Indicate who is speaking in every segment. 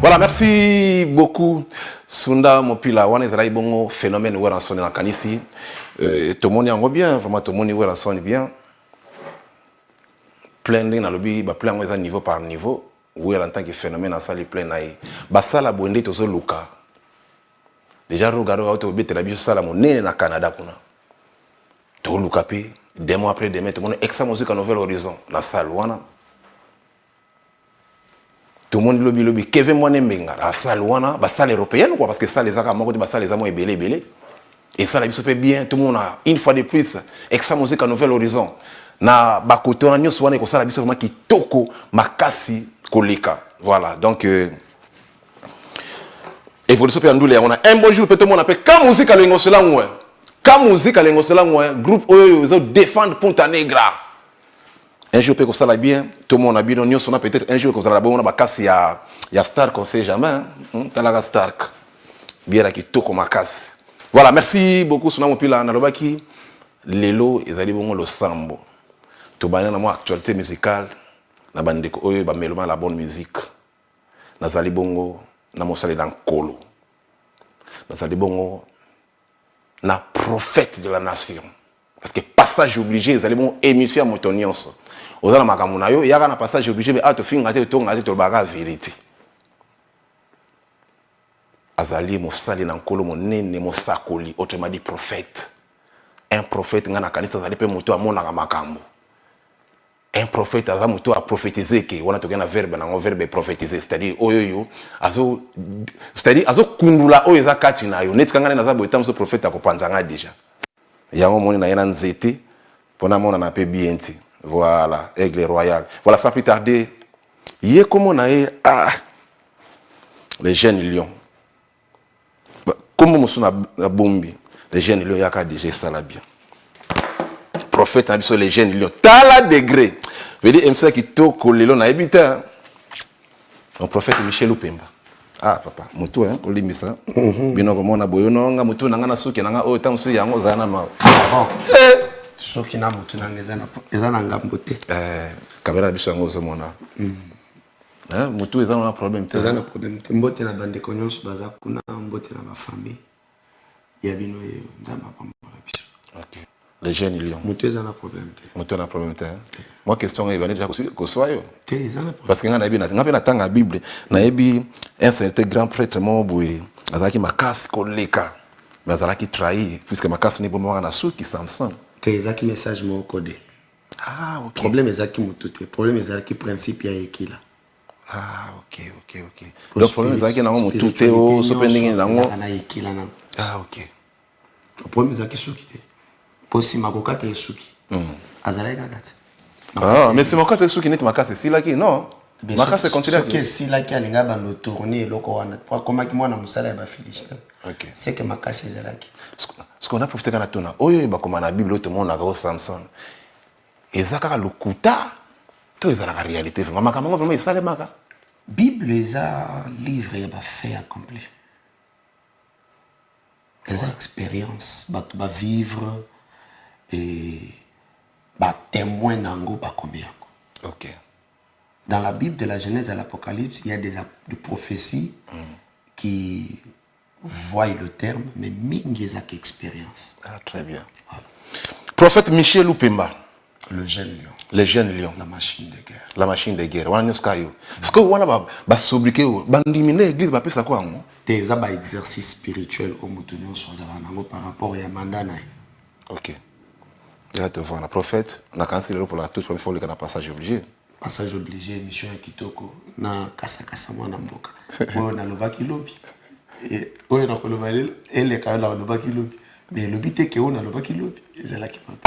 Speaker 1: Voilà, merci beaucoup. Sunda Mopila, on est là, bon phénomène où on sonne en canisi. Tout le monde est bien, vraiment tout le monde est sonne bien. Plein de lobby, plein de niveau par niveau. Oui, en tant que phénomène, en salle plein d'aïe. Bassa la bonne to zo luka. Déjà regardez auto bête la biche ça la monnaie na Canada kuna. To luka pe, des mois après demain, tout le monde extra musique à Nouvel Horizon, la salle wana. Tout le monde lobby Kevin Mwanembenga la salle wana, ba salle européenne quoi parce que ça les a moko ba salle les amo belé. Et ça la biche fait bien, tout le monde a une fois de plus extra musique à Nouvel Horizon. Na bakoto na nyos wana ko sala biso vraiment kitoko makasi koleka. Voilà, donc évolution pe ndule on a un bon jour peut tout le monde appelle quand musique à lengo cela ngwe. Quand musique à lengo cela ngwe, groupe oyo zo défendre Ponta Negra. Un jour peut ko sala bien, tout le monde a bien nyos on a peut-être un jour ko sala bon na bakasi ya Stark on sait jamais, talaga Stark. Bien kitoko makasi. Voilà, merci beaucoup sona mopila na lobaki lelo ezali bongo lo sambo. To bana na mo actualité musicale na bandeko oyo ba meloma la bonne musique. Nazali bongo na mosali dans kolo. Nazali bongo na prophète de la nation. Parce que passage obligé ezali bongo émission motonions. Ozala makambo na yo yaka na passage obligé mais to finga te to ngate to baga vérité. Azali mosali na kolo monene mosakoli autrement dit prophète. Un prophète ngana kanisa azali pe moto amona makambo. Un prophète a moto a prophétiser que on a tokena verbe na verbe prophétiser c'est-à-dire oyoyo azo c'est-à-dire azo kundula oyo za kati na yo net kangana na za boitam so prophète akopanzanga déjà yango moni na yena nzete pona mona na pe bienti voilà aigle royal voilà sans plus tarder yé comme na e les jeunes lions comme musuna bombi les jeunes lions yaka déjà ça la bien prophète a dit sur les jeunes lions tala degré veut dire MC qui toko lelo na ebita un prophète Michel Upemba papa mutu olimisa bino komona boyono nga mutu nanga na suki nanga o tamsu yango zana no
Speaker 2: soki na mutu nanga ezana ngambo te
Speaker 1: caméra biso yango zomona mutu ezana na problème te
Speaker 2: ezana problème te mbote na bande konyonso baza kuna mbote na ba famille ya bino ye ndamba pambola biso.
Speaker 1: OK. Les jeunes lions.
Speaker 2: Mutu ezana problème te.
Speaker 1: Mutu na problème te. Moi question est déjà ko soyo.
Speaker 2: Te ezana problème.
Speaker 1: Parce que ngana bi na tanga Bible na ebi un certain grand prêtre mo boye azaki makasi koleka. Mais azaki trahi puisque makasi ni bomo na suki Samson.
Speaker 2: Te ezaki message mo codé.
Speaker 1: OK.
Speaker 2: Problème ezaki mutu te. Problème ezaki principe ya ekila.
Speaker 1: OK. Le problème ezaki na mutu te o so pending na ngo.
Speaker 2: Na ekila na.
Speaker 1: OK.
Speaker 2: Le problème ezaki suki te. Posi makokata esuki. Azalai kakati.
Speaker 1: Mais c'est makata esuki net makasa si laki non. Makasa continue.
Speaker 2: Ce que si laki alinga ba no tourner loko wana. Comme ki mwana musala ya ba Philistin.
Speaker 1: OK.
Speaker 2: C'est que makasa ezalaki.
Speaker 1: Ce qu'on a profité kana tona. Oyo ba koma na Bible to mona ka Samson. Ezaka lokuta to ezala ka réalité vraiment makambo vraiment esale maka.
Speaker 2: Bible eza livre ya ba fait accompli. Eza expérience ba vivre et témoin nango ba combien.
Speaker 1: OK.
Speaker 2: Dans la Bible de la Genèse à l'Apocalypse, il y a des prophéties qui voient le terme, mais mingezak expérience.
Speaker 1: Très bien. Voilà. Prophète Michel Upemba.
Speaker 2: Le jeune lion.
Speaker 1: Les jeunes lions.
Speaker 2: La machine de guerre.
Speaker 1: La machine de guerre. Wana nyoskayo. Est-ce que wana ba sobriquer ba ndimine église ba pesa kwa ngo?
Speaker 2: Te za ba exercice spirituel au mutunyo so za nango par rapport ya mandana.
Speaker 1: OK. Là te voir la prophète, on a cancellé pour la toute première fois le passage obligé.
Speaker 2: Passage obligé mission ya kitoko na kasa mwana mboka. Bo na lobaki lobi. Et oyo na koloba ele ka na lobaki lobi. Mais lobi te ke ona lobaki lobi. Ezala ki papa.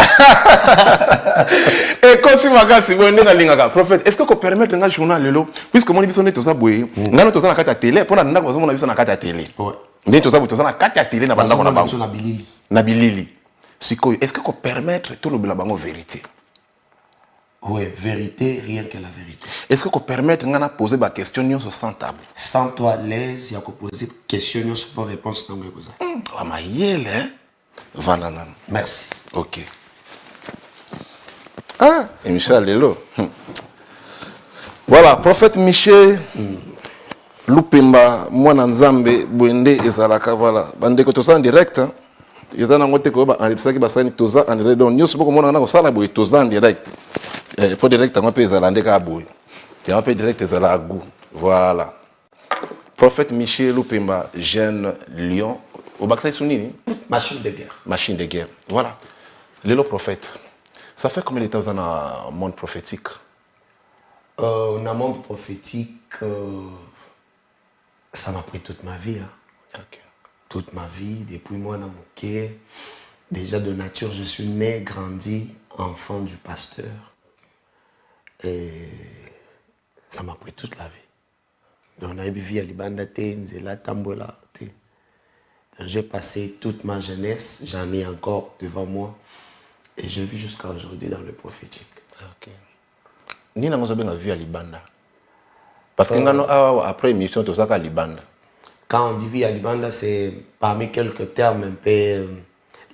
Speaker 1: Et quand tu m'as si bon na lingaka prophète, est-ce que qu'on permettre nga journal lelo puisque mon biso neto za boye, ngana to za na kata télé pour na ndako zo mona biso na kata télé.
Speaker 2: Ouais.
Speaker 1: Ndeko to za na kata télé na bandako na bango.
Speaker 2: Na bilili.
Speaker 1: Na bilili. Est-ce que qu'on permettre tout le blabango vérité?
Speaker 2: Oui, vérité, rien que la vérité.
Speaker 1: Est-ce que qu'on permettre de poser des questions sans tabou?
Speaker 2: Sans toi à l'aise, il y a poser des questions sans réponse.
Speaker 1: Voilà.
Speaker 2: Merci.
Speaker 1: OK. Et Michel Lelo. Voilà, prophète Michel Lupemba mwana nzambe boende ezalaka voilà bandeko toza en direct yeza nango te ko ba enregistraki basani toza en direct donc nyonso boko mona na ko sala boye toza en direct po direct ngo pe ezala ndeka boye ya pe direct ezala agu voilà prophète Michel Lupemba jeune lion au baksa sunini
Speaker 2: Machine de guerre.
Speaker 1: Machine de guerre voilà le prophète ça fait combien de temps dans un monde prophétique
Speaker 2: Dans un monde prophétique ça m'a pris toute ma vie. Hein.
Speaker 1: OK.
Speaker 2: Toute ma vie, depuis moi dans mon quai. Déjà de nature, je suis né, grandi, enfant du pasteur. Et ça m'a pris toute la vie. Donc on a vécu à Libanda, Nzela, Tambola. J'ai passé toute ma jeunesse, j'en ai encore devant moi. Et je vis jusqu'à aujourd'hui dans le prophétique.
Speaker 1: OK. Ni na ngozo benga vie à Libanda. Parce que après émission, tout ça à Libanda.
Speaker 2: Quand on dit vie à Libanda, c'est parmi quelques termes un peu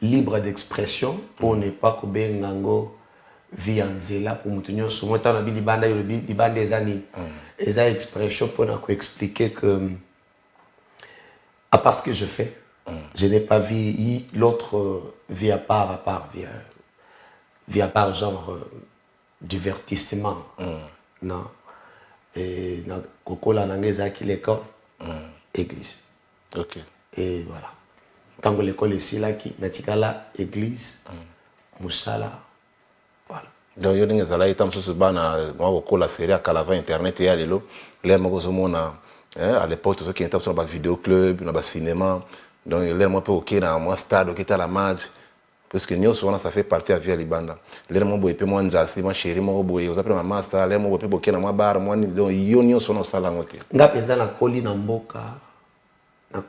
Speaker 2: libres d'expression pour ne pas que Bengango vie en zéla pour nous sur moi tant Libanda il Libanda des années. Les expressions pour nous expliquer que à part ce que je fais, je n'ai pas vu l'autre vie à part vie à part genre divertissement. Non. Et dans Kokola Nangeza qui l'école, église.
Speaker 1: OK.
Speaker 2: Et voilà. Quand l'école est ici, là, qui Natikala, église, Moussala, voilà.
Speaker 1: Donc, il y a des gens qui ont la série à Calava Internet et à l'élo. Les gens à l'époque, tous ceux qui étaient dans le vidéo club, dans le cinéma. Donc, les gens qui étaient dans le stade, qui étaient à la match. Parce que nous, souvent, ça fait partie de la vie à Libanda. Les gens qui ont été en moi chérie, moi, vous avez ma master, les gens qui ont été dans bar, moi, ils sont dans la salle.
Speaker 2: Nga peza na koli na mboka, na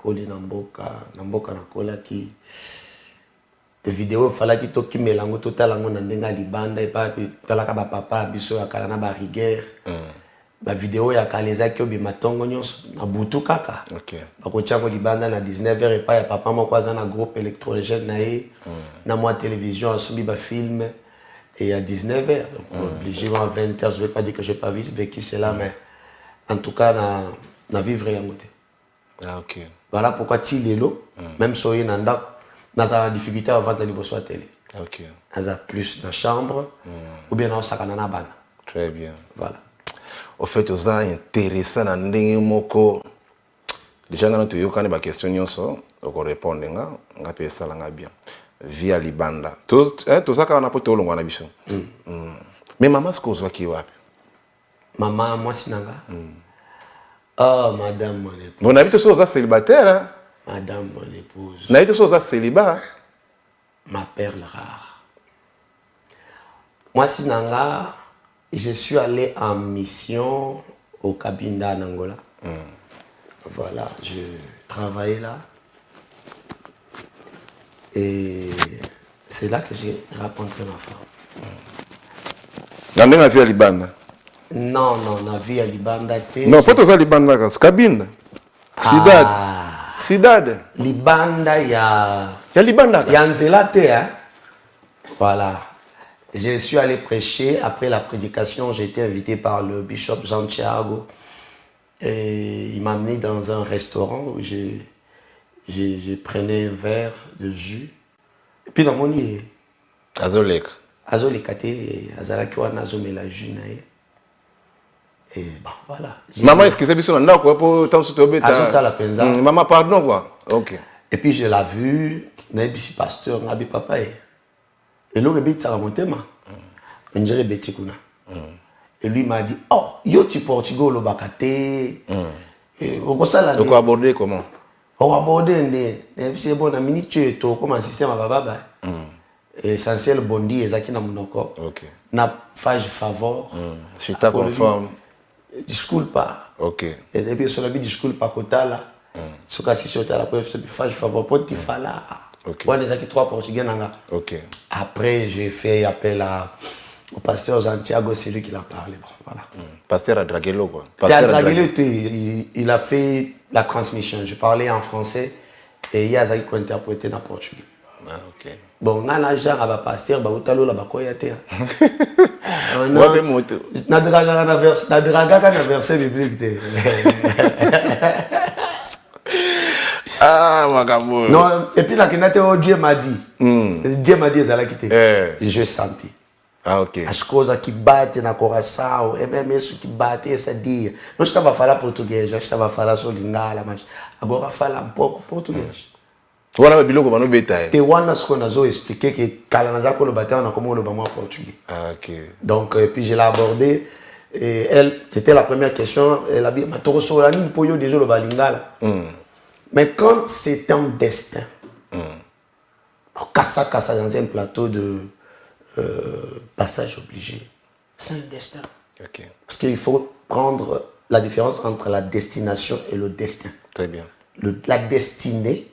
Speaker 2: kola ki vidéo fala ki toki melango totalango na ndenga Libanda et pas talaka ba papa biso ya kala na ba rigueur. Ba vidéo ya kaleza ki obi matongo nyonso na butu kaka.
Speaker 1: OK.
Speaker 2: Ba ko tshako Libanda na 19h et pas ya papa moko aza na groupe électrogène na ye. Na moi télévision asubi ba film et à 19h donc obligé à 20h je vais pas dire que j'ai pas vécu cela mais en tout cas na vivre yango te.
Speaker 1: Ah OK.
Speaker 2: Voilà pourquoi Tilelo même soyez nanda dans la difficulté avant de liboso télé.
Speaker 1: OK.
Speaker 2: Aza plus dans chambre ou bien dans sakana na bana.
Speaker 1: Très bien.
Speaker 2: Voilà.
Speaker 1: Au fait, vous êtes intéressant à ndenge déjà quand tu as une question nyonso oko répondre nga pesa la bien via Libanda tout ça quand on a poté olongwa na biso mais maman ce qu'on soit qui wapi
Speaker 2: maman moi sinanga oh madame mon épouse
Speaker 1: on habite sur ça célibataire hein?
Speaker 2: Madame mon épouse
Speaker 1: on habite sur ça célibat
Speaker 2: ma perle rare moi sinanga je suis allé en mission au Cabinda en Angola. Voilà, je travaillais là. Et c'est là que j'ai rencontré ma femme.
Speaker 1: Dans la vie à Libanda?
Speaker 2: Non, la vie à Libanda.
Speaker 1: Non, pas tout ça Libanda, c'est Cabinda. Cidade. Cidade.
Speaker 2: Libanda, il y a
Speaker 1: Libanda.
Speaker 2: Il y a Nzelate, hein. Voilà. Je suis allé prêcher. Après la prédication, j'ai été invité par le bishop Jean Thiago. Et il m'a amené dans un restaurant où j'ai prenais un verre de jus. Et puis dans mon lit,
Speaker 1: Azolek.
Speaker 2: Azolekate, Azalakiwa Nazomela jus. Et bon, voilà.
Speaker 1: Maman, est-ce que c'est bien là quoi pour t'en soutenir?
Speaker 2: Azota la penza.
Speaker 1: Maman, pardon quoi. Ok.
Speaker 2: Et puis je l'ai vu, Nabi pasteur, Nabi papa. Et l'autre bête ça remontait ma. On dirait Betikuna. Et lui m'a dit, oh, yo tu Portugal le bakate. Et au ça là.
Speaker 1: Donc aborder comment?
Speaker 2: On aborder c'est bon, na minute tu to comme un système à baba. Essentiel bondi ezaki na munoko.
Speaker 1: OK.
Speaker 2: Na phase favor.
Speaker 1: Je suis conforme.
Speaker 2: Disculpa.
Speaker 1: OK.
Speaker 2: Et puis sur la vie disculpa kotala. Ce cas si sur la preuve c'est phase favor pour ti fala.
Speaker 1: OK.
Speaker 2: On ezaki trois portugais nanga.
Speaker 1: OK.
Speaker 2: Après j'ai fait appel au pasteur Santiago, c'est lui qui l'a parlé. Bon, voilà.
Speaker 1: Pasteur Adraguelo quoi.
Speaker 2: Pasteur Adraguelo, il a fait la transmission. Je parlais en français et il a interprété en portugais.
Speaker 1: Ah, OK.
Speaker 2: Bon, on a un genre à pasteur, bah, on a l'eau là-bas, quoi, il y a terre. Na draga na verset biblique.
Speaker 1: Ah, makambo.
Speaker 2: Non, et puis là, Dieu m'a dit. Dieu m'a dit, ça quitté. Je senti.
Speaker 1: Ah, ok.
Speaker 2: As coisas que batem na coração, é mesmo isso que bate esse dia. Nós estava a falar português, já estava a falar só lingala, mas agora fala um pouco português.
Speaker 1: Voilà, mais biloko bano beta.
Speaker 2: Te wana ce qu'on a expliqué que kalanza ko le bateau on a comment on le bama portugais.
Speaker 1: Ah, ok.
Speaker 2: Donc puis je l'ai abordé et elle c'était la première question, elle a dit ma toro solani pour yo déjà le balingala. Mais quand c'est un destin. Kassa dans un plateau de passage obligé. C'est un destin.
Speaker 1: Ok.
Speaker 2: Parce qu'il faut prendre la différence entre la destination et le destin.
Speaker 1: Très bien.
Speaker 2: La destinée,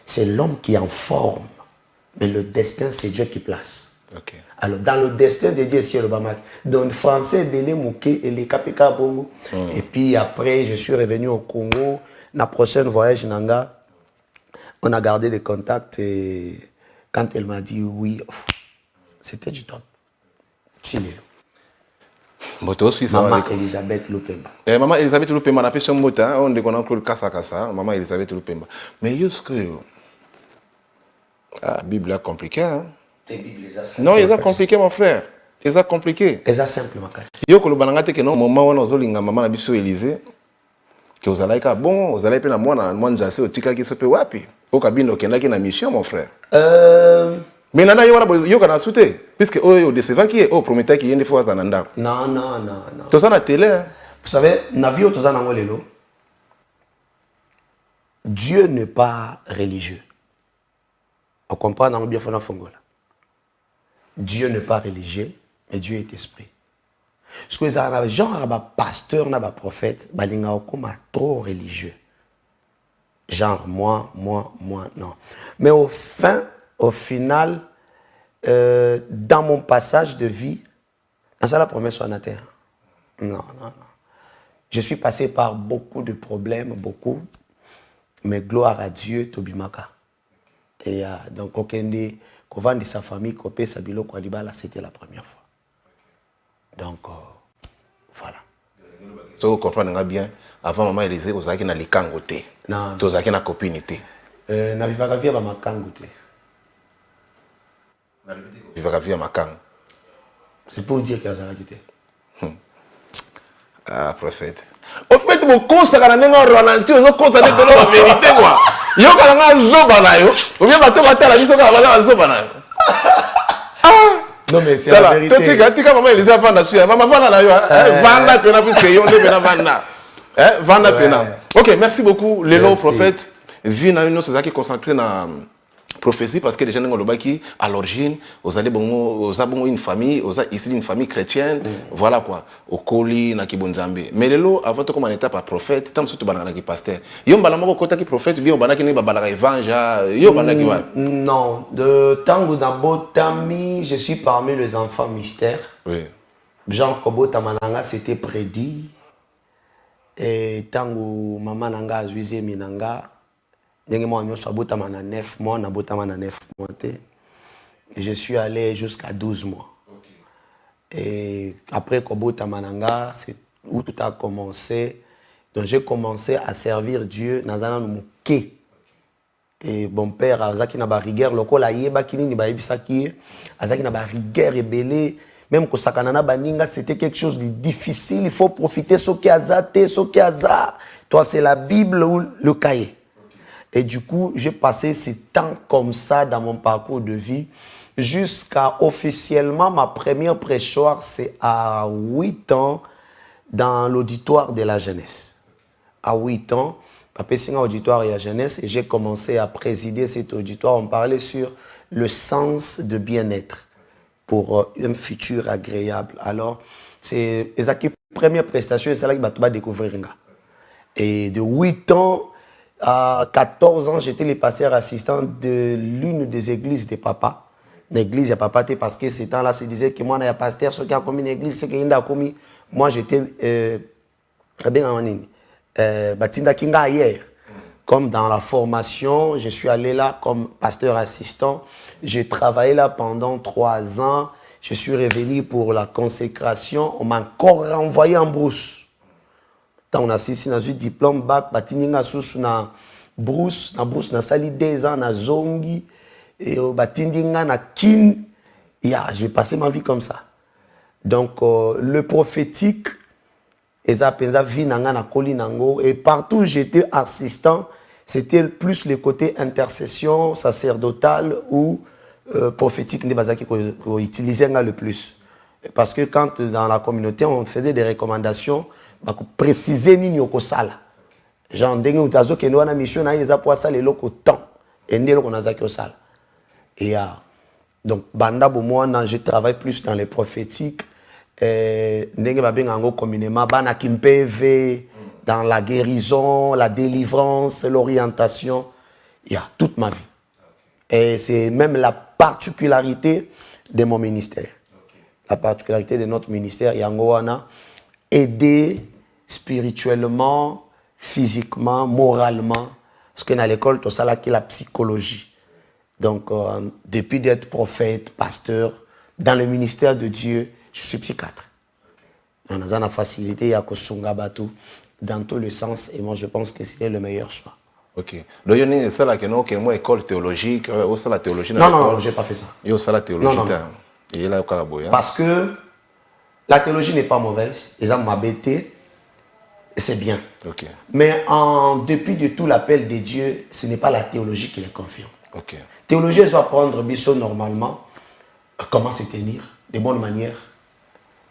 Speaker 2: c'est l'homme qui en forme. Mais le destin, c'est Dieu qui place.
Speaker 1: Ok.
Speaker 2: Alors, dans le destin de Dieu, c'est le Bamak. Dans le français, Belé Mouké et les Kapeka Bongo. Et puis après, je suis revenu au Congo. Dans le prochain voyage, Nanga, on a gardé des contacts. Et quand elle m'a dit oui, c'était du top. Maman Elisabeth Lupemba.
Speaker 1: Maman Elisabeth Lupemba, on a fait son mot, on dit qu'on a encore le Kassa. Maman Elisabeth Lupemba. Mais jusque. Ah, Bible est compliqué, hein? Non, il est compliqué, mon frère. Il est compliqué.
Speaker 2: Il est simple, ma casse.
Speaker 1: Yo, que le banangate que non, moment où on a linga maman Nabiso Élysée, que vous allez bon, vous allez payer moi jassé au tika qui se peut wapi. Au cabine, au Kenda qui na mission, mon frère. Mais nana yo kana souté puisque oh déceva qui est oh promettait qu'il y a une fois dans nanda.
Speaker 2: Non.
Speaker 1: Tout ça na télé.
Speaker 2: Vous savez, navio tout ça na ngolelo. Dieu n'est pas religieux. On comprend dans le bien fondé fongola. Dieu n'est pas religieux, mais Dieu est esprit. Ce que les gens pasteur na prophète, balinga okoma trop religieux. Genre moi non. Mais au final, dans mon passage de vie, c'est la promesse sur la terre. Non. Je suis passé par beaucoup de problèmes, beaucoup. Mais gloire à Dieu, Tobimaka. Et donc, Okende, Kovan de sa famille, Kopé, Sabilo, Koualibala, c'était la première fois. Donc, voilà.
Speaker 1: So, vous comprenez bien, avant maman Élysée, vous avez les kangoté.
Speaker 2: Non.
Speaker 1: Vous avez une copinité.
Speaker 2: Na vivaka via ba makangote.
Speaker 1: Vivaka via makang.
Speaker 2: C'est pour dire qu'il y a ça quitté.
Speaker 1: Ah, prophète. Au fait, mon constat, quand on est en ralenti, on constate de la vérité, quoi. Yo, quand on a un zoba, ou bien, on va la vie, on va un zoba.
Speaker 2: Non, mais c'est la vérité.
Speaker 1: Tu sais, quand maman Élysée a fait la maman Vanda Pena, puisque yo, on est Vanda. Vanda Pena. Ok, merci beaucoup, Lélo, prophète. Vie na une autre qui est consacrée dans prophétie parce que les gens qui à l'origine vous avez une famille ici une famille chrétienne voilà quoi au Koli na Kibonzambe mais Lélo avant de commencer étape prophète tam surtout banana qui pasteur yo mbala moko kota qui prophète bien banana qui ne babala évangile yo banana qui wa
Speaker 2: non de tango d'abotami je suis parmi les enfants mystères
Speaker 1: oui
Speaker 2: genre Kobota Mananga c'était prédit et tango maman nanga azuize minanga et je suis allé jusqu'à 12 mois. Et après Kobota Mananga, c'est où tout a commencé. Donc j'ai commencé à servir Dieu dans un mouké. Et mon père, Azaki na ba rigueur, loko la yeba kini ni ba yebisaki, Azaki na ba rigueur et belé. Même que Sakanana Baninga, c'était quelque chose de difficile. Il faut profiter ce qui a zaté, ce qui a za. Toi, c'est la Bible ou le cahier. Et du coup, j'ai passé ce temps comme ça dans mon parcours de vie jusqu'à officiellement ma première prêchoire, c'est à 8 ans dans l'auditoire de la jeunesse. À 8 ans, papa c'est un auditoire et la jeunesse et j'ai commencé à présider cet auditoire. On parlait sur le sens de bien-être pour un futur agréable. Alors, c'est la première prestation et c'est là que tu vas découvrir. Et de 8 ans, à 14 ans, j'étais le pasteur assistant de l'une des églises de papa. L'église de papa, parce que ces temps-là, se disait que moi, il y a un pasteur, ceux qui ont commis une église, c'est qu'il a commis. Moi, j'étais bien en ligne. Batinda Kinga hier. comme dans la formation, je suis allé là comme pasteur assistant. J'ai travaillé là pendant 3 ans. Je suis revenu pour la consécration. On m'a encore renvoyé en brousse. Quand on a ici, on a eu diplôme bac, batininga sous na brousse, na sali 2 ans, na zongi, et batindinga na kin. J'ai passé ma vie comme ça. Donc, le prophétique, et partout où j'étais assistant, c'était plus le côté intercession sacerdotale ou prophétique qu'on utilisait le plus. Parce que quand dans la communauté, on faisait des recommandations, on précisait ni au sala. Genre, dès que tu as une mission, il y a un temps. Et on a au sala. Et donc, je travaille plus dans les prophétiques. Communément, dans la guérison, la délivrance, l'orientation. Il y a toute ma vie. Et c'est même la particularité de mon ministère. La particularité de notre ministère, Yangoana, aider spirituellement, physiquement, moralement. Parce que dans l'école, tout ça là, qui est la psychologie. Donc, depuis d'être prophète, pasteur, dans le ministère de Dieu, je suis psychiatre. On a la facilité, il y a dans tous les sens, et moi je pense que c'était le meilleur choix.
Speaker 1: Ok. Donc, il y a ça là que non, que moi école théologique, ou ça la théologie.
Speaker 2: Non, j'ai pas fait ça.
Speaker 1: Il y a ça la théologie.
Speaker 2: Non. Parce que la théologie n'est pas mauvaise, les gens m'habitaient, c'est bien.
Speaker 1: Ok.
Speaker 2: Mais en dépit de tout l'appel de Dieu, ce n'est pas la théologie qui les confirme.
Speaker 1: Ok.
Speaker 2: Théologie, elle doit prendre biseau normalement, comment se tenir, de bonnes manières.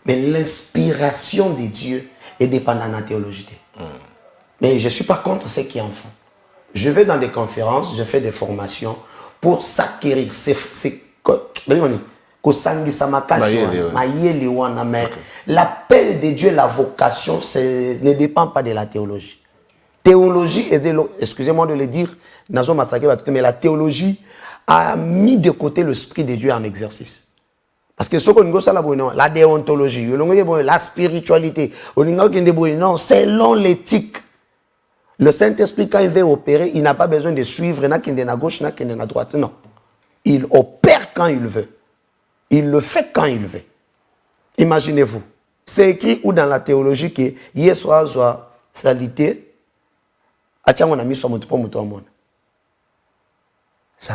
Speaker 2: Mais l'inspiration de Dieu est dépendante de la théologie. Mais je ne suis pas contre ceux qui en font. Je vais dans des conférences, je fais des formations pour s'acquérir. Mais l'appel de Dieu, la vocation, ne dépend pas de la théologie. Théologie, excusez-moi de le dire, mais la théologie a mis de côté l'esprit de Dieu en exercice. Parce que ce qu'on a la déontologie, la spiritualité, non, selon l'éthique. Le Saint-Esprit, quand il veut opérer, il n'a pas besoin de suivre, n'a qu'il est à gauche, n'a qu'il est à droite, non. Il opère quand il veut. Il le fait quand il veut. Imaginez-vous. C'est écrit ou dans la théologie que Yeswa soit salité, ça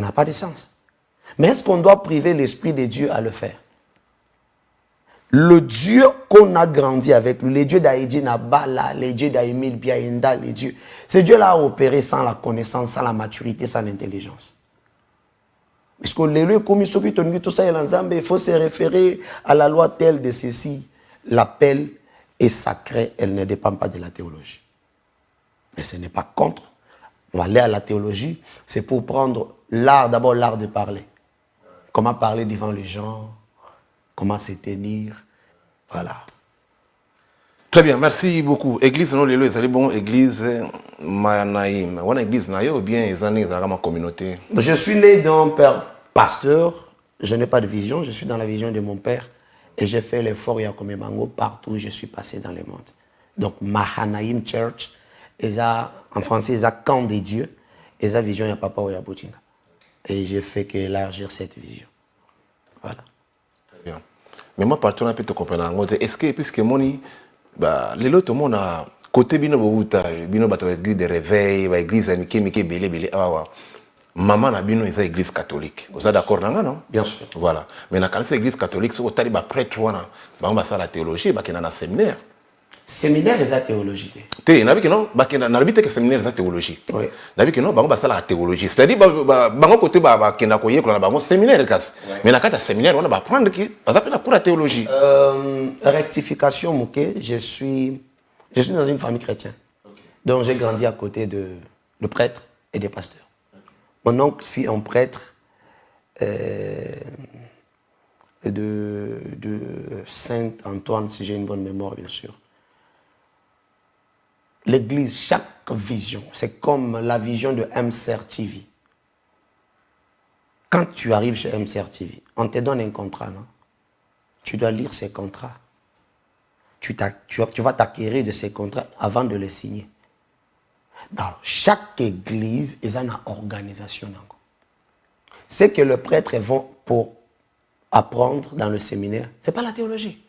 Speaker 2: n'a pas de sens. Mais est-ce qu'on doit priver l'Esprit de Dieu à le faire? Le Dieu qu'on a grandi avec, le Dieu d'Aïdi Nabala, le Dieu d'Aïmil Biaïnda, les dieux, ce Dieu-là a opéré sans la connaissance, sans la maturité, sans l'intelligence. Parce que il faut se référer à la loi telle de ceci. L'appel est sacré, elle ne dépend pas de la théologie. Mais ce n'est pas contre. On va aller à la théologie, c'est pour prendre l'art, d'abord l'art de parler. Comment parler devant les gens, comment se tenir, voilà.
Speaker 1: Très bien, merci beaucoup. Église, non, les c'est bon, église, Manaïm. On a église, ou bien, ils ont une communauté.
Speaker 2: Je suis né d'un père pasteur, je n'ai pas de vision, je suis dans la vision de mon père. Et j'ai fait l'effort Yakome Mango partout où je suis passé dans le monde. Donc, Mahanaïm Church, en français, ils ont camp des dieux, ils ont vision, il n'y a pas ou Yabutinga. Et j'ai fait qu'élargir cette vision. Voilà.
Speaker 1: Très bien. Mais moi, partout, on peut te comprendre. Est-ce que, puisque moni, les autres, on a côté bino bouta, bino bato église de réveil, église mike belé, maman na bino est église catholique. Vous êtes d'accord non?
Speaker 2: Bien sûr.
Speaker 1: Voilà. Mais dans cette église catholique, si vous avez un prêtre, on va faire la théologie, on a un séminaire.
Speaker 2: Séminaire est la théologie.
Speaker 1: Tu n'as vu que non, que séminaire est la théologie.
Speaker 2: Oui.
Speaker 1: N'as vu que non, on va faire la théologie. C'est-à-dire, on côté un séminaire, mais dans le séminaire, on va apprendre qui, on va apprendre la théologie.
Speaker 2: Rectification, Mouké, je suis dans une famille chrétienne. Okay. Donc j'ai grandi à côté de prêtres et des pasteurs. Okay. Mon oncle fut un prêtre de Saint-Antoine, si j'ai une bonne mémoire, bien sûr. L'église, chaque vision, c'est comme la vision de MCR TV. Quand tu arrives chez MCR TV, on te donne un contrat, non? Tu dois lire ces contrats. Tu vas t'acquérir de ces contrats avant de les signer. Dans chaque église, ils ont une organisation. Ce que les prêtres vont pour apprendre dans le séminaire, ce n'est pas la théologie.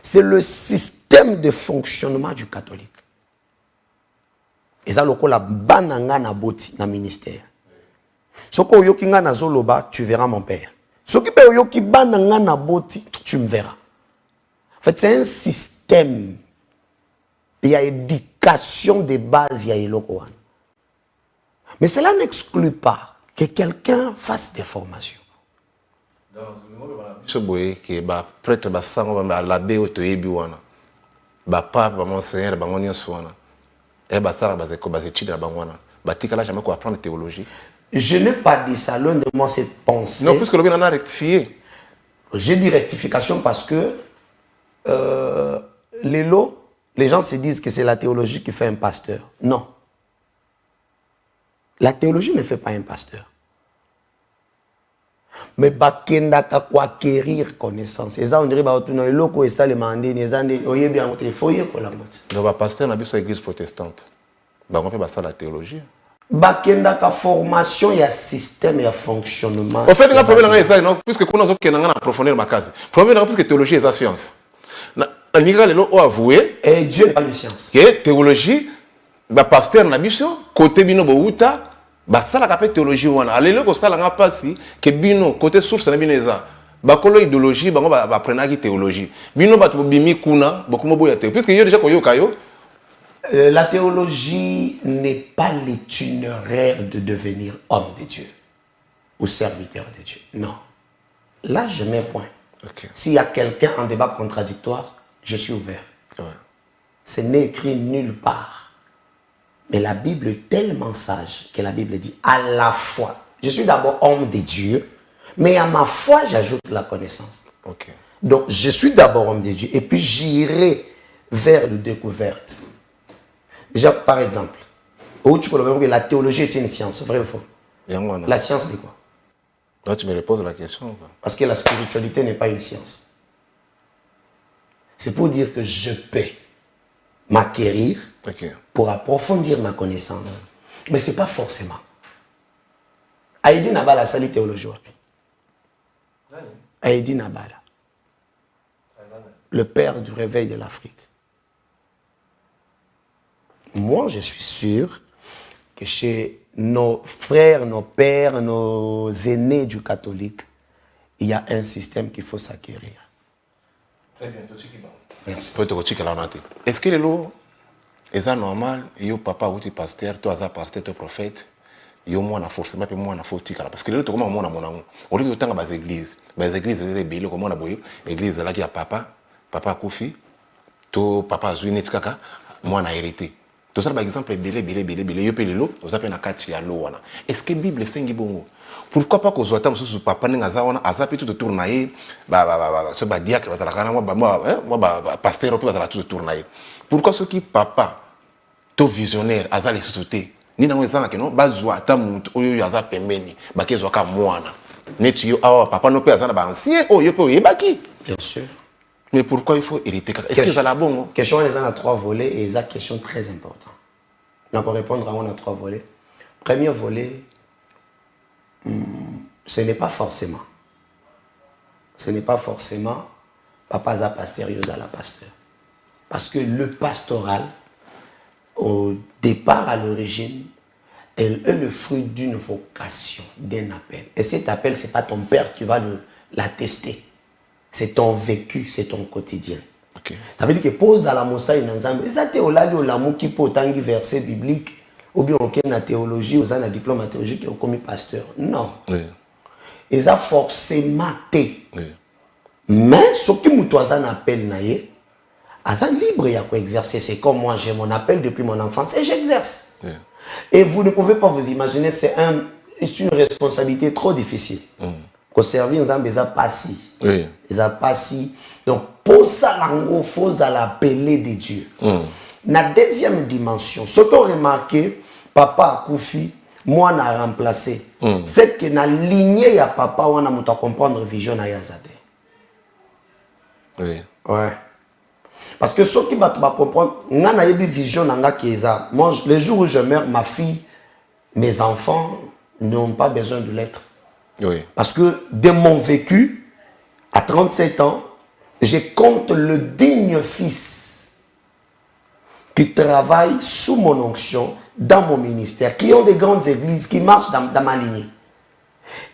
Speaker 2: C'est le système de fonctionnement du catholique. Et ça, la bananga na boti na ministère. Ce que yoki nga na zoloba, tu verras mon père. Ce qui peut yoki bananga na boti, tu me verras. En fait, c'est un système. Il y a éducation de base, il y a éloko. Mais cela n'exclut pas que quelqu'un fasse des formations.
Speaker 1: Ce boy qui est prêtre basango ba l'abbé otoyebi wana. Ba pape ba monseigneur ba ngonyo swana. Et ba sala ba zeko ba études ba wana. Ba tikala jamais ko apprendre théologie.
Speaker 2: Je n'ai pas dit ça, l'un de moi cette pensée.
Speaker 1: Non, puisque le bien en a rectifié.
Speaker 2: J'ai dit rectification parce que les gens se disent que c'est la théologie qui fait un pasteur. Non. La théologie ne fait pas un pasteur. Mais bakenda ka kwa acquérir connaissance. Et ça on dirait ba otuna eloko et ça le mandé les ande oyebi en te foyer ko la mot.
Speaker 1: Donc ba pasteur na biso église protestante. Ba on fait ba ça la théologie.
Speaker 2: Bakenda ka formation, il y a système, il y a fonctionnement.
Speaker 1: En fait, le problème est ça, non, puisque qu'on a en profondeur ma case. Le problème est puisque théologie est la science. Na niga lelo o avoué
Speaker 2: et Dieu n'est pas une science.
Speaker 1: Que théologie ba pasteur na biso côté bino bo uta ba sala ka théologie wana. Alelo ko sala nga pasi que bino côté source na bino eza. Ba kolo idéologie bango ba prenaki théologie. Bino ba to bimi kuna beaucoup mo boya puisque yo déjà ko yo kayo.
Speaker 2: La théologie n'est pas l'itinéraire de devenir homme de Dieu ou serviteur de Dieu. Non. Là, je mets point.
Speaker 1: Okay.
Speaker 2: S'il y a quelqu'un en débat contradictoire, je suis ouvert.
Speaker 1: Ouais.
Speaker 2: Ce n'est écrit nulle part. Mais la Bible est tellement sage que la Bible dit à la fois, je suis d'abord homme de Dieu, mais à ma foi, j'ajoute la connaissance.
Speaker 1: Okay.
Speaker 2: Donc, je suis d'abord homme de Dieu et puis j'irai vers la découverte. Déjà, par exemple, la théologie est une science, vrai ou faux? La science de quoi?
Speaker 1: Là, tu me reposes la question.
Speaker 2: Parce que la spiritualité n'est pas une science. C'est pour dire que je peux m'acquérir pour approfondir ma connaissance. Mais ce n'est pas forcément. Aïdi Nabala, sali théologie. Aïdi Nabala, le père du réveil de l'Afrique. Moi, je suis sûr que chez nos frères, nos pères, nos aînés du catholique, il y a un système qu'il faut s'acquérir. Merci.
Speaker 1: Est-ce que les lots, c'est normal, yo papa ou tu pasteur, toi as pasteur, toi prophète, yo moi na forcément puis moi na faute parce que les lots comment moi na mon amour. On dit que tant bas église c'est belé comme on a boyo, église là qui a papa Kofi, to papa Zouine Tikaka, moi na hérité. Tout ça, par exemple, belé, yo pe lelo, vous appelez na kati ya lo wana. Est-ce que Bible sengi bongo? Pourquoi pas que vous attendez sur papa n'engaza wana, azapi tout tournaye, ce ba diacre, moi pasteur, puis tout tournaye. Pourquoi ceux qui papa, to visionnaire, aza les sociétés, ni na ngeza que non, bazwa tamu oyo aza pembeni, ba kezo ka mwana. Netu yo awa papa no pe aza na ba ancien, oh yo pe yebaki.
Speaker 2: Bien sûr.
Speaker 1: Mais pourquoi il faut hériter? Est-ce que ça la bon?
Speaker 2: Question, ils ont à 3 volets et c'est une question très importante. Donc, on répondre à on a 3 volets. Premier volet, ce n'est pas forcément. Ce n'est pas forcément papa à pasteur, à la pasteur. Parce que le pastoral, au départ, à l'origine, elle est le fruit d'une vocation, d'un appel. Et cet appel, ce n'est pas ton père qui va l'attester. C'est ton vécu, c'est ton quotidien.
Speaker 1: Okay.
Speaker 2: Ça veut dire que pose à la moussa une ensemble. Et ça, théologie, ou l'amour qui peut autant de versets bibliques, ou bien aucun la théologie, ou un diplôme en théologie qui est comme pasteur. Non. Oui. Et ça, forcément, t'es. Oui. Mais ce qui m'outoise appel, naïe, ça libre, il y a quoi exercer. C'est comme moi, j'ai mon appel depuis mon enfance et j'exerce. Oui. Et vous ne pouvez pas vous imaginer, c'est une responsabilité trop difficile. Qu'on servir en Zambie, ça passe. Oui. Ça passe. Donc, pour ça, il faut l'appeler de Dieu. La deuxième dimension, ce qu'on remarqué, papa Koufi, moi, n'a remplacé. C'est que dans la lignée, à papa, on a comprendre vision à Yazade.
Speaker 1: Oui.
Speaker 2: Ouais. Parce que ceux qui vont comprendre, on a une vision qui est ça. Moi, le jour où je meurs, ma fille, mes enfants n'ont pas besoin de l'être.
Speaker 1: Oui.
Speaker 2: Parce que de mon vécu, à 37 ans, je compte le digne fils qui travaille sous mon onction, dans mon ministère, qui ont des grandes églises, qui marchent dans ma lignée.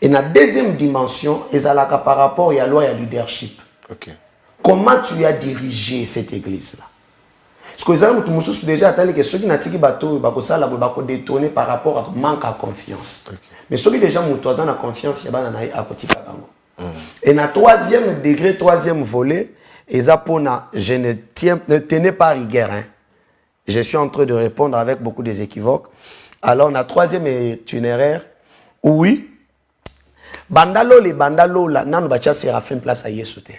Speaker 2: Et la deuxième dimension, c'est par rapport à la loi et à leadership.
Speaker 1: Ok.
Speaker 2: Comment tu as dirigé cette église-là? Parce que les gens sont déjà attendus que ceux qui n'ont pas détourné par rapport à manque de confiance. Okay. Mais ceux qui déjà ont confiance, il y a et dans le troisième degré, troisième volet, je ne tenais pas rigueur. Hein. Je suis en train de répondre avec beaucoup des équivoques. Alors, la troisième itinéraire, oui. Bandalo, les bandalo, là, nous avons Séraphin place à Yesoute.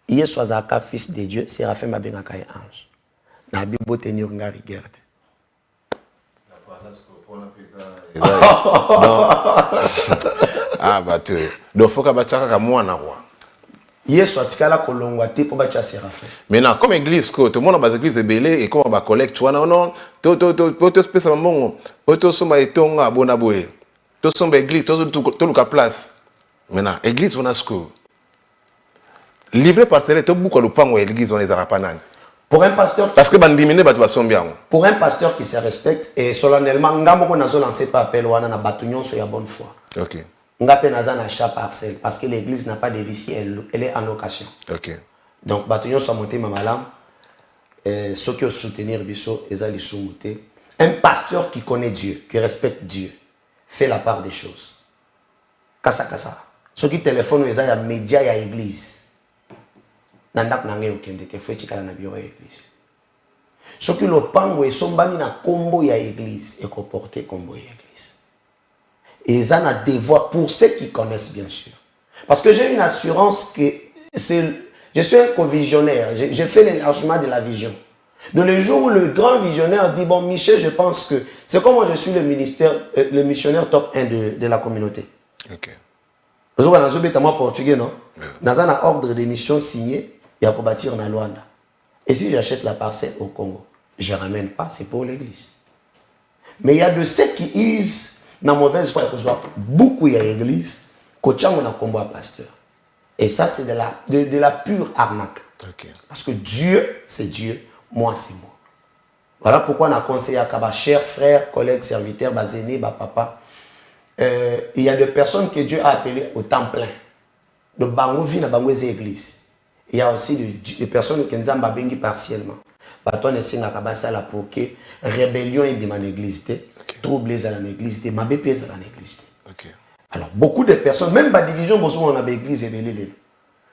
Speaker 2: Yesu azaka fils de Dieu, Séraphin m'a bien accueilli ange. Na Bible tenir nga rigueur.
Speaker 1: Ah bah tu. Donc faut que bataka ka mwana roi.
Speaker 2: Yesu atikala kolongwa te po bacha Séraphin.
Speaker 1: Maintenant comme église ko tout le monde dans église belé et comme ba collecte tu vois non to spesa mbongo to somba etonga bona boye. To somba église to luka place. Maintenant église on a ce que livré par cela, tout beaucoup de pango l'église on les a pas nan.
Speaker 2: Pour un pasteur
Speaker 1: parce que bandimine ba tu vas bien.
Speaker 2: Pour un pasteur qui se respecte et solennellement ngamoko nazo lancer pas appel wana na batunyon so ya bonne foi.
Speaker 1: OK.
Speaker 2: Ngape naza na chat parcelle parce que l'église n'a pas de vici, elle est en location.
Speaker 1: OK.
Speaker 2: Donc batunyon so monter mamalam ceux qui soutenir biso ezali soumonter. Un pasteur qui connaît Dieu, qui respecte Dieu, fait la part des choses. Kasa kasa. Ceux qui téléphonent ezali ya média ya église. Nandak nange okende te fwe chikala na bureau ya église. Soki lopango esombami na kombo ya église et comporter kombo ya église. Et ils ont un devoir pour ceux qui connaissent bien sûr. Parce que j'ai une assurance que je suis un co-visionnaire. J'ai fait l'élargissement de la vision. Donc le jour où le grand visionnaire dit bon Michel, je pense que c'est comme moi je suis le missionnaire top 1 de la communauté.
Speaker 1: OK.
Speaker 2: Vous avez un portugais non? Dans un ordre de mission signé. Il y a pour bâtir en Luanda. Et si j'achète la parcelle au Congo, je ne ramène pas, c'est pour l'église. Mais il y a de ceux qui usent dans mauvaise foi, beaucoup il y a l'église, quand on a combat à pasteur. Et ça, c'est de la pure arnaque.
Speaker 1: Okay.
Speaker 2: Parce que Dieu, c'est Dieu, moi, c'est moi. Voilà pourquoi on a conseillé à Kaba, chers frères, collègues, serviteurs, bazéné, papa. Il y a des personnes que Dieu a appelées au temps plein. De Bango vit dans Bango église. Il y a aussi des personnes qui ont bengi partiellement. Baton essaie la pour que rébellion est dans l'église, trouble est dans l'église, ma BP est dans l'église. Alors beaucoup de personnes, même la division, on a l'église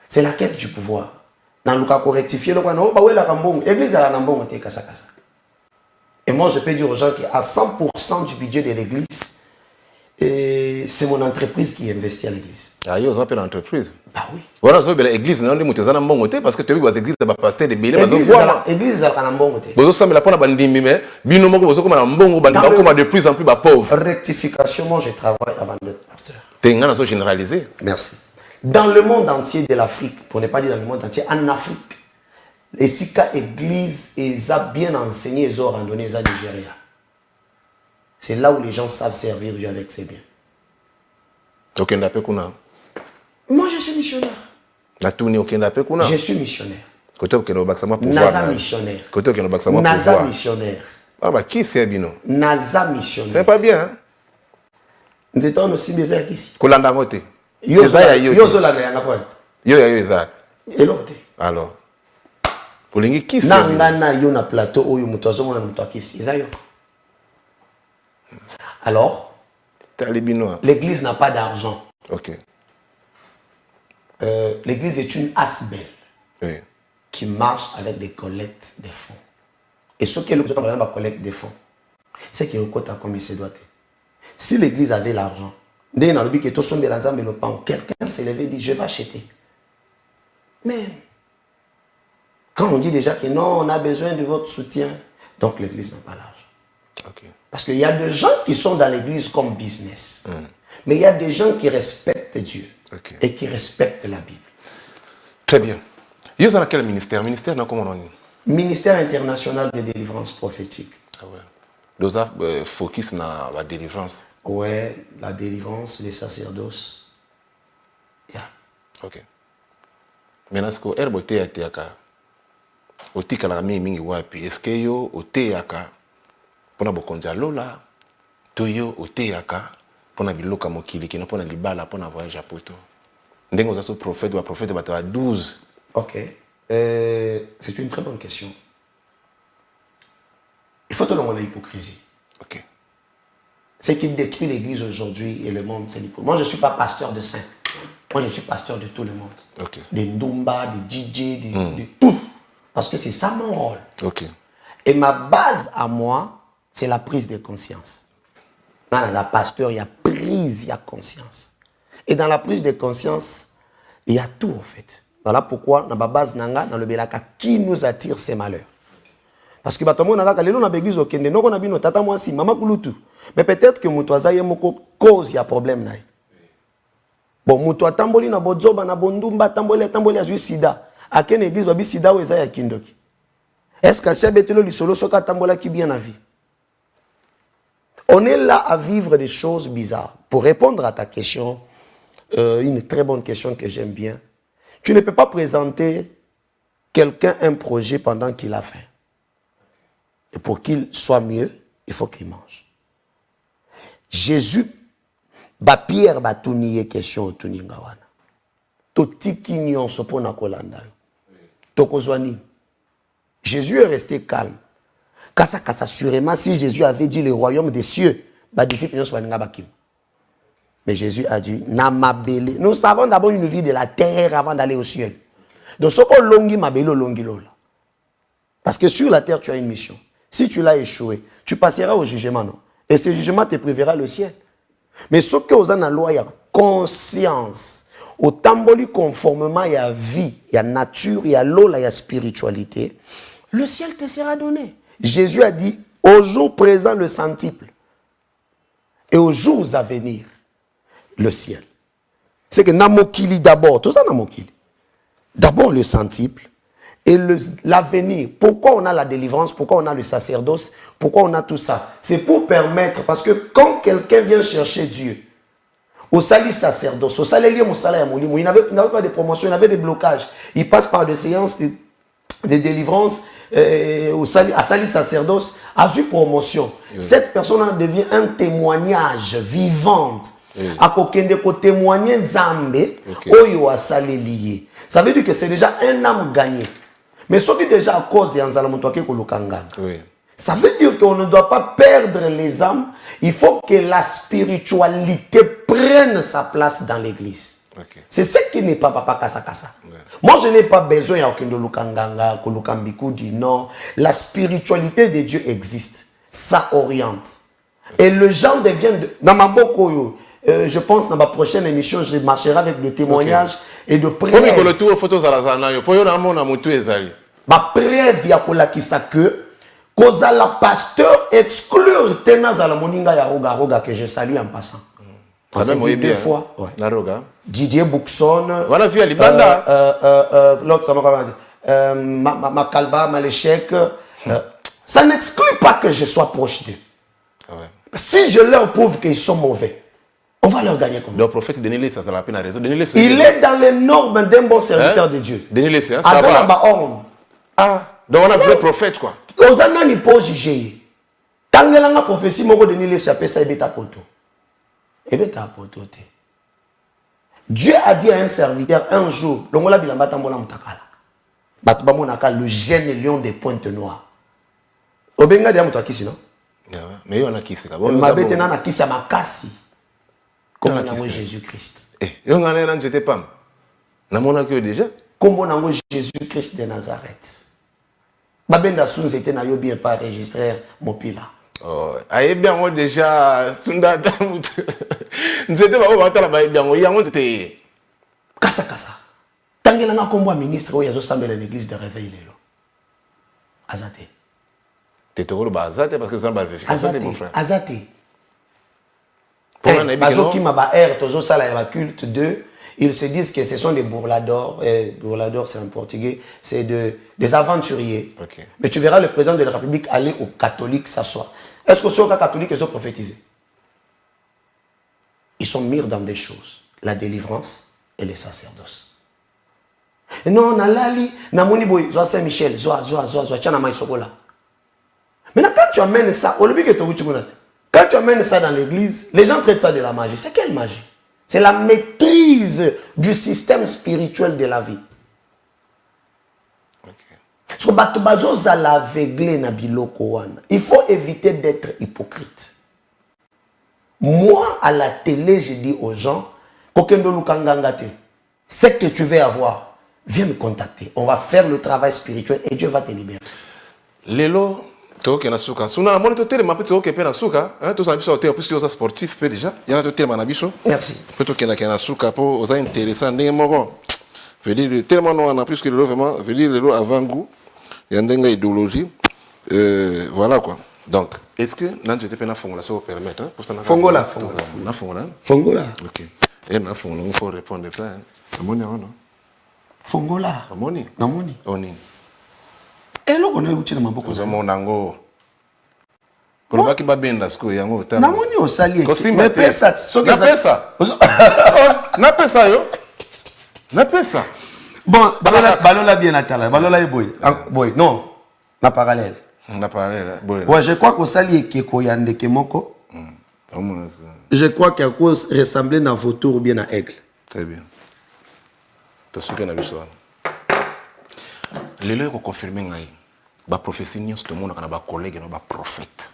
Speaker 2: c'est la quête du pouvoir. Dans le cas correctifié, l'église a la et moi je peux dire aux gens qu'à 100% du budget de l'église, c'est mon entreprise qui investit à l'église.
Speaker 1: Ah, ils ont appelé l'entreprise.
Speaker 2: Ah oui.
Speaker 1: Voilà, c'est l'église, non, les moutons en bon côté parce que tu as vu les églises, de pasteur de Bélé,
Speaker 2: l'église est en bon côté.
Speaker 1: Vous savez, la bonne bandimi, mais binomo, vous savez, comme un bon bandit, de plus en plus pauvre.
Speaker 2: Rectification, moi je travaille avant d'être pasteur.
Speaker 1: Tu es un asso généralisé.
Speaker 2: Merci. Dans le monde entier de l'Afrique, pour ne pas dire dans le monde entier, en Afrique, les Sika églises, ils ont bien enseigné, ils ont randonné, ils ont Nigeria. C'est là où les gens savent servir Dieu avec ses biens.
Speaker 1: Ok,
Speaker 2: moi, je suis missionnaire.
Speaker 1: Je
Speaker 2: suis missionnaire.
Speaker 1: Naza
Speaker 2: missionnaire.
Speaker 1: Naza
Speaker 2: missionnaire.
Speaker 1: Ah bah qui c'est Bino?
Speaker 2: Naza missionnaire.
Speaker 1: C'est pas bien. Hein?
Speaker 2: Nous étions aussi des airs ici.
Speaker 1: Kolanda ngote.
Speaker 2: Yo zolanda yanga point.
Speaker 1: Yo ya yo Isaac.
Speaker 2: Elote.
Speaker 1: Alors. Pour l'ingi qui c'est?
Speaker 2: Nangana yo na plateau oyo mutozo mona mutoki izayo. Alors, l'église n'a pas d'argent.
Speaker 1: Ok.
Speaker 2: L'église est une asbelle qui marche avec des collectes de fonds. Et ce qui est le plus important, la collecte de fonds, c'est qu'il y a un quota comme il se doit. Si l'église avait l'argent, quelqu'un s'est levé et dit je vais acheter. Mais quand on dit déjà que non, on a besoin de votre soutien, donc l'église n'a pas l'argent.
Speaker 1: Okay.
Speaker 2: Parce qu'il y a des gens qui sont dans l'église comme business. Mais il y a des gens qui respectent Dieu et qui respectent la Bible.
Speaker 1: Très bien. Yo dans quel ministère? Ministère dans comment on dit?
Speaker 2: Ministère international de délivrance prophétique.
Speaker 1: Ah ouais. Nous focus sur la délivrance.
Speaker 2: Ouais, la délivrance, les sacerdoces. Yeah.
Speaker 1: Ok. Maintenant, est-ce que herbe te ateka? Otika la mi mingi wapi? Est-ce que yo oteaka pona bokonja lola? Toyo oteaka pona biloka mokili kina pona libala pona voyage à poto? Ndengo za so prophète ba 12.
Speaker 2: Ok. C'est une très bonne question. Il faut te demander l'hypocrisie.
Speaker 1: Ok.
Speaker 2: Ce qui détruit l'église aujourd'hui et le monde, c'est l'hypocrisie. Moi, je ne suis pas pasteur de saints. Moi, je suis pasteur de tout le monde.
Speaker 1: Okay.
Speaker 2: Des Ndumba, des DJ, de tout. Parce que c'est ça mon rôle.
Speaker 1: Okay.
Speaker 2: Et ma base à moi, c'est la prise de conscience. Dans un pasteur, il y a prise, il y a conscience. Et dans la prise de conscience, il y a tout en fait. Voilà pourquoi, dans ma base, dans le Belaka, qui nous attire ces malheurs. Parce que mais peut-être que Moutouaza y a cause, il y a problème. Bon, Moutoua tamboli na bojoba na bondumba tamboli a juste sida. À quelle église babi sida ou ezaya kindoki? Est-ce que c'est betelo li solo soka tambola qui bien la vie? On est là à vivre des choses bizarres. Pour répondre à ta question, une très bonne question que j'aime bien. Tu ne peux pas présenter quelqu'un un projet pendant qu'il a faim. Et pour qu'il soit mieux, il faut qu'il mange. Jésus, Pierre va tourner question au tuningawana. Totiki nyon sopo na kolanda. Tokozwani. Jésus est resté calme. Kasa sûrement si Jésus avait dit le royaume des cieux, ba disciples nyon soba bakim. Mais Jésus a dit namabele. Nous savons d'abord une vie de la terre avant d'aller au ciel. Donc soko longi mabelo longi lola. Parce que sur la terre tu as une mission. Si tu l'as échoué, tu passeras au jugement, non? Et ce jugement te privera le ciel. Mais ce que vous avez la loi, il y a conscience. Au tamboli conformément, il y a vie, il y a nature, il y a l'eau, il y a spiritualité. Le ciel te sera donné. Jésus a dit, au jour présent, le centuple. Et aux jours à venir, le ciel. C'est que Namokili d'abord, tout ça Namokili. D'abord le centuple. Et l'avenir, pourquoi on a la délivrance, pourquoi on a le sacerdoce, pourquoi on a tout ça? C'est pour permettre, parce que quand quelqu'un vient chercher Dieu, au sali sacerdoce, au sali lié, au sali amolimo, il n'avait pas de promotion, il avait des blocages. Il passe par des séances de délivrance, à sali sacerdoce, a eu promotion. Oui. Cette personne devient un témoignage vivant. À kokende ko témoigner Nzambe, oyo a sali lié. Ça veut dire que c'est déjà un âme gagné. Mais ce qui est déjà à cause de oui. Ça veut dire qu'on ne doit pas perdre les âmes. Il faut que la spiritualité prenne sa place dans l'église. Okay. C'est ce qui n'est pas papa kasa kasa. Ouais. Moi, je n'ai pas besoin de Lukanganga, Kolukambiku dit non. La spiritualité de Dieu existe. Ça oriente. Okay. Et le gens deviennent... Dans ma boko, je pense dans ma prochaine émission, je marcherai avec le témoignage et de prière. Ma preuve ya kolakisa que koza la pasteur exclure tenaza la moninga ya roga roga que je salue en passant. On s'est vu deux fois. Ouais. Didier Buxon. Voilà vu à Libanda. L'autre ça m'a Makalba, Maléchek. Ça n'exclut pas que je sois proche d'eux. Ouais. Si je leur prouve qu'ils sont mauvais, on va leur gagner comme ça. Le prophète Denilé, ça la peine à raison. Il est dans les normes d'un bon serviteur de Dieu. Denilé, c'est ça va. Ah, donc on a vu le prophète quoi. Aux années ni pas juger. Tangelanga prophétie moko Denilé chapé ça ebeta poto. Ebeta poto te. Dieu a dit à un serviteur un jour, longola bilamba tambola mutakala. Batuba monaka le jeune lion des pointes noires. Obenga dia mutakisi non? Mais yo na kisi ka. Mabete na kisi makasi. Comme on a Jésus-Christ. Eh, on a un j'étais pas. Namona que déjà. Comme on a Jésus-Christ de Nazareth. Babenda Sounz était na yo bien pas enregistré mon pila. Oh, aïe bien moi déjà Sunda Damut. Nous étions pas au temps là bien moi yango était. Kasa kasa. Tangela na kombo ministre o yazo sambela l'église de réveil lelo. Azate. Tetoro ba azate parce que ça va vérifier mon frère. Azate. Bazoki ma ba air tozo sala ya culte 2 ils se disent que ce sont des bourladors. Bourladors, c'est en portugais. C'est des aventuriers.
Speaker 1: Okay.
Speaker 2: Mais tu verras le président de la République aller aux catholiques s'asseoir. Est-ce que sur les catholiques, ils ont prophétisé? Ils sont mis dans des choses. La délivrance et les sacerdoces. Et non, on a l'ali, na moni boy, zoa Saint-Michel, zoa, tchana maïsokola. Maintenant, quand tu amènes ça, quand tu amènes ça dans l'église, les gens traitent ça de la magie. C'est quelle magie? C'est la maîtrise du système spirituel de la vie. Il faut éviter d'être hypocrite. Moi, à la télé, je dis aux gens, ce que tu veux avoir, viens me contacter. On va faire le travail spirituel et Dieu va te libérer.
Speaker 1: Lelo, tu es nasuka. Suna moni to tele mapete o kepe nasuka, hein, to sabiso hotel puisque oza sportif pe déjà. Ya to tele manabiso.
Speaker 2: Merci.
Speaker 1: Peut-être qu'il y a nasuka po oza intéressant ndenge moko. Veut dire tellement non en plus que le vraiment veut dire le avant goût. Il y a une idéologie. Voilà quoi. Donc, est-ce que là tu te peux na fongola ça vous permettre hein, pour ça
Speaker 2: Fongola.
Speaker 1: Na fongola.
Speaker 2: Fongola.
Speaker 1: OK. Et na fongola, il faut répondre ça. Hein. Amoni non.
Speaker 2: Fongola.
Speaker 1: Amoni.
Speaker 2: Namoni.
Speaker 1: Oni.
Speaker 2: Et là on est uti na maboko.
Speaker 1: Oza monango. Kolobaki babenda sko yango tama.
Speaker 2: Namoni osali.
Speaker 1: Mais
Speaker 2: pesa
Speaker 1: soki pesa. Na pesa yo. Na pesa.
Speaker 2: Bon, balola bien atala. Balola boy. Boy, non. Na parallèle.
Speaker 1: Na parallèle. Boy.
Speaker 2: Ouais, je crois qu'osali ekeko ya ndeke moko. Je crois qu'il y a cause ressembler à vautour ou bien à aigle.
Speaker 1: Très bien. Tu sais que na biso. Lelo ko confirmer ngai. Ba prophétie nyonso to mona kana ba collègue na ba prophète.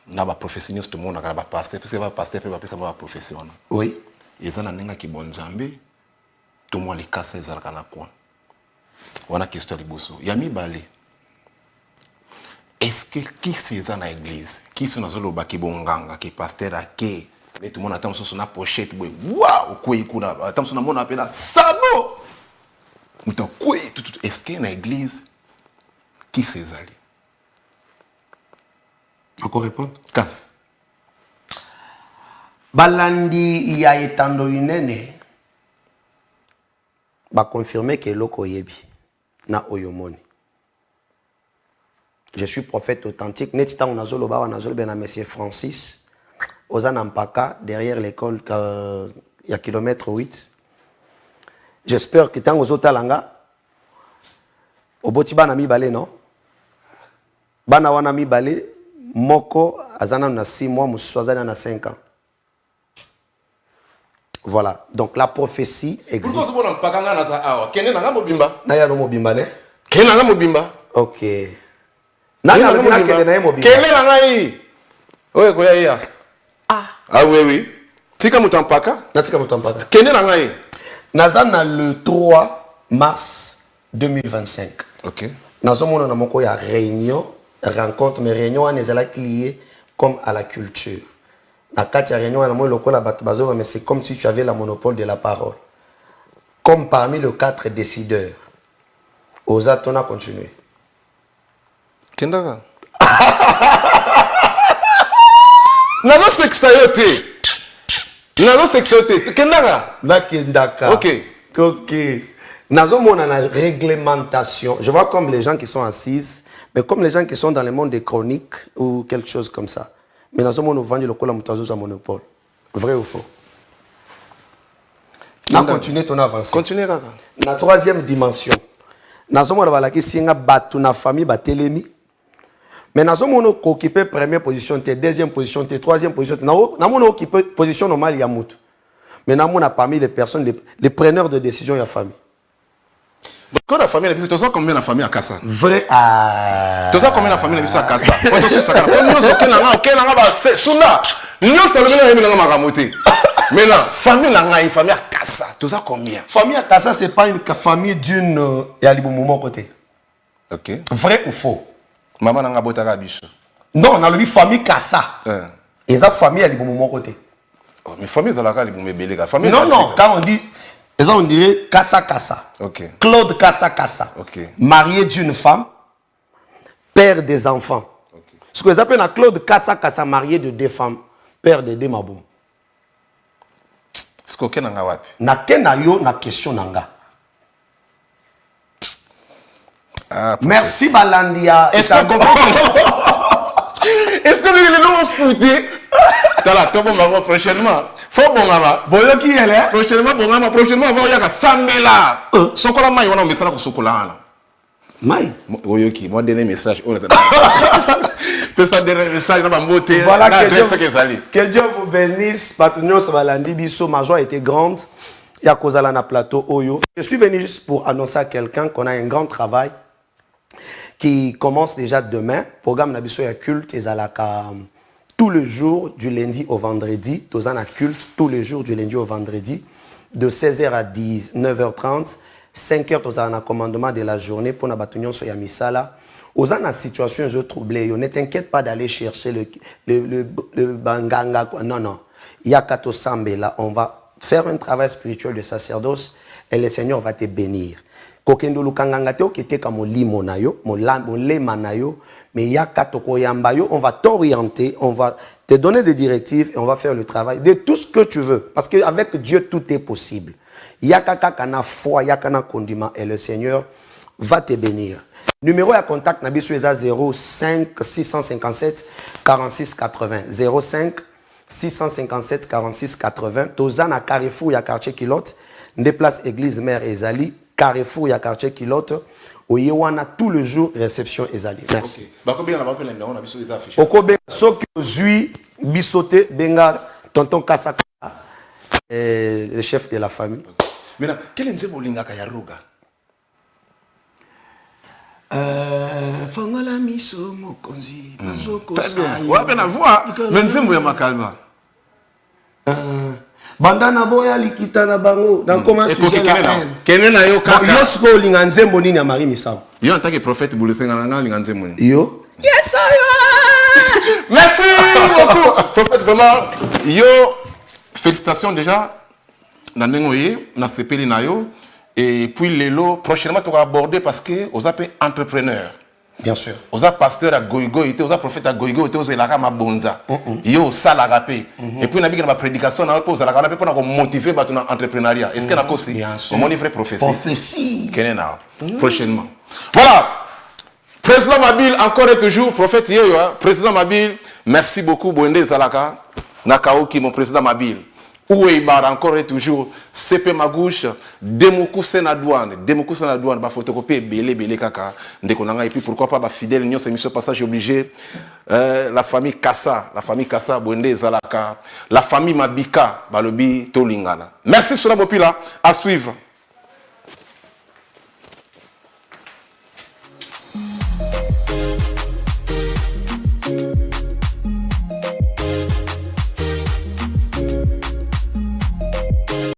Speaker 1: Na ba prophétie nyonso to mona kana ba pasteur parce que ba pasteur pe ba pesa ba prophétie wana.
Speaker 2: Oui.
Speaker 1: Ezana nenga ki bonzambe to mo likasa ezala kana kwa. Wana question liboso. Yami balé. Est-ce que qui c'est dans l'église? Qui sont dans le baki bonganga qui pasteur à qui? Mais tout le monde attend sur na pochette boy. Waouh, quoi ikuna attend sur na mon appel sabo. Muta quoi tout est-ce que dans l'église qui c'est allé?
Speaker 2: Encore répondre?
Speaker 1: Casse.
Speaker 2: Balandi ya etando inene. Ba confirmer que loko yebi na oyomoni. Je suis prophète authentique. Netita on a zoloba on a zoloba na monsieur Francis. Ozanampaka derrière l'école il y a kilomètre 8. J'espère que tant aux otalanga oboti bana mi balé non. Bana wana mi balé moko azana na 6 mois mususu azana na 5 ans. Voilà. Donc la prophétie existe. Naya no mobimba ne?
Speaker 1: Kenanga mobimba.
Speaker 2: OK. Nanga mobimba kele na mobimba.
Speaker 1: Kele na ngai. Oye ko ya. Ah oui oui. Tika mutampaka?
Speaker 2: Natika mutampaka.
Speaker 1: Kele na ngai.
Speaker 2: Nazana le 3 mars 2025.
Speaker 1: OK.
Speaker 2: Nazomona na moko ya réunion, rencontre mais réunion on ezala lié comme à la culture. Na kati ya réunion na mo lokola bato bazo mais c'est comme si tu avais le monopole de la parole. Comme parmi les 4 décideurs. Oza tona continuer.
Speaker 1: Kendaka. Nazo sexayote. Nazo sexayote. Kendaka.
Speaker 2: La kendaka.
Speaker 1: OK.
Speaker 2: OK. Nazo mona na réglementation. Je vois comme les gens qui sont assises, mais comme les gens qui sont dans le monde des chroniques ou quelque chose comme ça. Mais nazo mona vendre le cola mutazo monopole. Vrai ou faux? Na continuer ton avancée.
Speaker 1: Continuez kaka.
Speaker 2: La troisième dimension. Nazo mona balaki singa batu na famille batelemi. Mais nazo mona occuper première position, deuxième position, troisième position. Na mona occuper position normale ya mutu. Mais na mona parmi les personnes les preneurs de décision ya famille.
Speaker 1: Quand la famille tu sais combien la famille a Kassa?
Speaker 2: Vrai
Speaker 1: tu sais combien la famille a Kassa? On te sous ça. Nous sommes kenanga ba suna. Nous sommes le même makamote. Maintenant, famille nanga famille a Kassa. Tu sais combien?
Speaker 2: Famille à Kassa c'est pas une famille d'une ya libomo côté.
Speaker 1: OK.
Speaker 2: Vrai ou faux?
Speaker 1: Maman nanga botaka biso.
Speaker 2: Non, on a le famille Kassa. Et ça famille à libomo côté.
Speaker 1: Oh, mais famille dans la cas libomo belega. Famille
Speaker 2: non non, quand on dit on dirait Kassa Kassa.
Speaker 1: OK.
Speaker 2: Claude Kassa Kassa.
Speaker 1: OK.
Speaker 2: Marié d'une femme, père des enfants.
Speaker 1: OK.
Speaker 2: Ce que j'appelle Claude Kassa Kassa marié de 2 femmes, père de 2 maboum.
Speaker 1: Skoke nanga wapi?
Speaker 2: Na kena yo na question nanga. Merci Balandia.
Speaker 1: Est-ce que est-ce que les gens fouté? Tala, toi bon maman prochainement. Faut bon maman.
Speaker 2: Boyo qui est là?
Speaker 1: Prochainement bon maman, prochainement on va y a Samela. Sokola mai wana message ko sokola ala.
Speaker 2: Mai.
Speaker 1: Boyo qui moi dernier message on attend. Pesta dernier message na bambote.
Speaker 2: Voilà que Dieu vous bénisse. Patronion Sabalandi biso ma joie était grande. Il y a Kozala na plateau Oyo. Je suis venu juste pour annoncer à quelqu'un qu'on a un grand travail qui commence déjà demain. Programme Nabiso ya culte et Zalaka tous les jours du lundi au vendredi. Tozana culte tous les jours du lundi au vendredi de 16h à 19h30. 5h Tozana commandement de la journée pour Nabatunion Soya Misala. Aux en situation je troublé. Ne t'inquiète pas d'aller chercher le banganga. Non, non. Il y a Kato Sambe là. On va faire un travail spirituel de sacerdoce et le Seigneur va te bénir. Kokendo lukanganga te okete ka molimo na yo, molema na yo, mais ya katoko yamba yo, on va t'orienter, on va te donner des directives et on va faire le travail de tout ce que tu veux parce qu'avec Dieu tout est possible. Ya kaka kana foi, ya kana condiment et le Seigneur va te bénir. Numéro à contact na biso eza 05 657 46 80 05 657 46 80 Tozana Carrefour ya quartier Kilote, de place église mère Ezali, Carrefour ya quartier Kilote, oyewana tout le jour réception Ezali. Merci.
Speaker 1: Bakobe na bapela numéro na biso eza affiché.
Speaker 2: Okobe soki ozui bisote benga tonton Kasaka le chef de la famille.
Speaker 1: Maintenant, quel est le lingaka ya ruga?
Speaker 2: Fangola miso mokonzi bazoko
Speaker 1: sai. Ouais, ben voix. Menzembo ya makalma.
Speaker 2: Bandana boya likita na bango dans comment sujet la
Speaker 1: kene na yo kaka.
Speaker 2: Yo sko linga nzembo nini ya Marie Misao.
Speaker 1: Yo en tant que prophète boulesenga na linga nzembo nini.
Speaker 2: Yo. Yes sir.
Speaker 1: Merci beaucoup. Prophète vraiment yo félicitations déjà na nengoye na sepeli na yo. Et puis, Lelo, prochainement, tu vas aborder parce que vous êtes entrepreneur.
Speaker 2: Bien sûr.
Speaker 1: Vous êtes pasteur à Goigo, vous êtes prophète à Goigo, vous êtes là bonza. Yo salagapé. Et puis, on a dit que la prédication, on a posé la garde pour motiver votre entrepreneuriat. Est-ce qu'il y a aussi?
Speaker 2: Bien sûr.
Speaker 1: Comment on vrai prophétie?
Speaker 2: Prophétie.
Speaker 1: Prochainement. Voilà. Président Mabil, encore et toujours, prophète Yeyo. Président Mabil, merci beaucoup. Boende Zalaka. Nakaoki, mon président Mabil. Ouébar encore et toujours, CP Magouche, Demoukou Senadouane, bah photocopie belé kaka, ndekonanga et puis pourquoi pas bah fidèle union c'est mission passage obligé, la famille Kassa, Boende Zalaka, la famille Mabika, bah lobi Tolingala. Merci sur la mopila, à suivre.